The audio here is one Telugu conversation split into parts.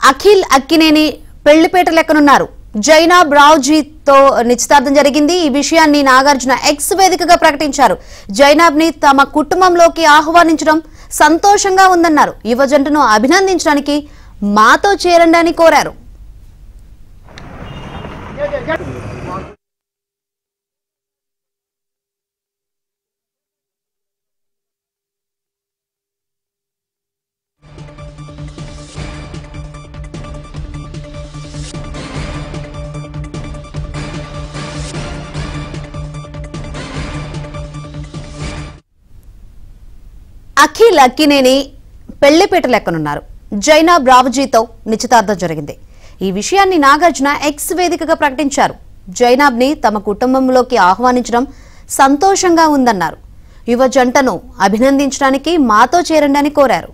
అఖిల్ అక్కినేని పెళ్లిపేట లెక్కనున్నారు. జైనాబ్ రావుజీతో నిశ్చితార్థం జరిగింది. ఈ విషయాన్ని నాగార్జున ఎక్స్ వేదికగా ప్రకటించారు. జైనాబ్ ని తమ కుటుంబంలోకి ఆహ్వానించడం సంతోషంగా ఉందన్నారు. యువ జంటను అభినందించడానికి మాతో చేరండి అని కోరారు. అఖిల్ అక్కినేని పెళ్లిపేట లెక్కనున్నారు. జైనాబ్ రావుజీతో నిశ్చితార్థం జరిగింది. ఈ విషయాన్ని నాగార్జున ఎక్స్ వేదికగా ప్రకటించారు. జైనాబ్ ని తమ కుటుంబంలోకి ఆహ్వానించడం సంతోషంగా ఉందన్నారు. యువ జంటను అభినందించడానికి మాతో చేరండి అని కోరారు.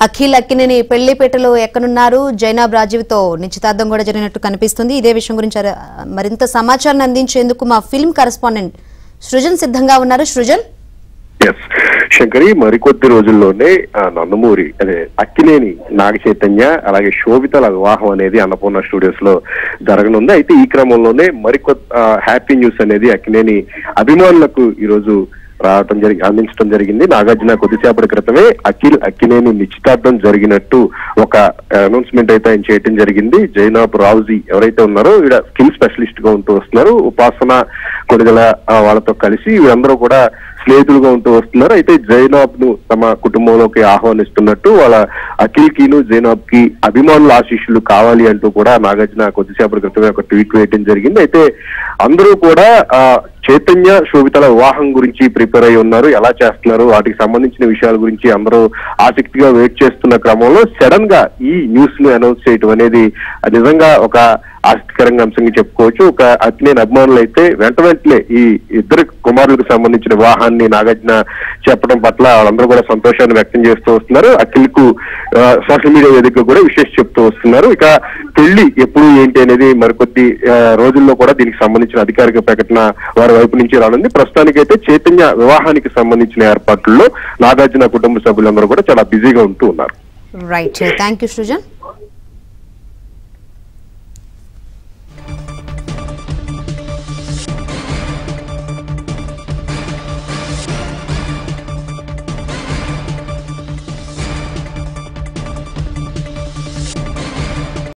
అఖిల్ అక్కినేని పెళ్లిపేటలో ఎక్కనున్నారు. జైనాబ్ రాజీవ్తో నిశ్చితార్థం కూడా జరిగినట్టు కనిపిస్తుంది. ఇదే విషయం గురించి మరింత సమాచారాన్ని అందించేందుకు మా ఫిల్మ్ కరెస్పాండెంట్ సృజన్ సిద్ధంగా ఉన్నారు. సృజన్. శంకరి, మరికొద్ది రోజుల్లోనే నందమూరి అదే అక్కినేని నాగ చైతన్య అలాగే శోభితల వివాహం అనేది అన్నపూర్ణ స్టూడియోస్ లో జరగనుంది. అయితే ఈ క్రమంలోనే హ్యాపీ న్యూస్ అనేది అక్కినేని అభిమానులకు ఈరోజు అందించడం జరిగింది. నాగార్జున కొద్దిసేపటి క్రితమే అఖిల్ అక్కినేని నిశ్చితార్థం జరిగినట్టు ఒక అనౌన్స్మెంట్ అయితే ఆయన చేయడం జరిగింది. జైనాబ్ రావుజీ ఎవరైతే ఉన్నారో ఈడ స్కిల్ స్పెషలిస్ట్ గా ఉంటూ వస్తున్నారు. ఉపాసన కొడుగల వాళ్ళతో కలిసి వీళ్ళందరూ కూడా స్నేహితులుగా ఉంటూ వస్తున్నారు. అయితే జైనాబ్ ను తమ కుటుంబంలోకి ఆహ్వానిస్తున్నట్టు వాళ్ళ అఖిల్ కిను జైనాబ్ కి అభిమానుల ఆశీస్సులు కావాలి అంటూ కూడా నాగార్జున కొద్దిసేపటి క్రితమే ఒక ట్వీట్ వేయడం జరిగింది. అయితే అందరూ కూడా చైతన్య శోభితల వివాహం గురించి ప్రిపేర్ అయి ఉన్నారు. ఎలా చేస్తున్నారు, వాటికి సంబంధించిన విషయాల గురించి అందరూ ఆసక్తిగా వెయిట్ చేస్తున్న క్రమంలో సడన్ గా ఈ న్యూస్ ను అనౌన్స్ చేయడం అనేది నిజంగా ఒక ఆసక్తికరంగా అంశంగా చెప్పుకోవచ్చు. ఒక అక్కినేని అభిమానులు అయితే వెంటనే ఈ ఇద్దరు కుమారులకు సంబంధించిన వివాహాన్ని నాగార్జున చెప్పడం పట్ల వాళ్ళందరూ కూడా సంతోషాన్ని వ్యక్తం చేస్తూ వస్తున్నారు. అఖిల్ కు సోషల్ మీడియా వేదికగా కూడా విశేష చెప్తూ వస్తున్నారు. ఇక పెళ్లి ఎప్పుడు ఏంటి అనేది మరికొద్ది రోజుల్లో కూడా దీనికి సంబంధించిన అధికారిక ప్రకటన వారి వైపు నుంచి రానుంది. ప్రస్తుతానికైతే చైతన్య వివాహానికి సంబంధించిన ఏర్పాట్లలో నాగార్జున కుటుంబ సభ్యులందరూ కూడా చాలా బిజీగా ఉంటూ ఉన్నారు. Right, thank you Srujan.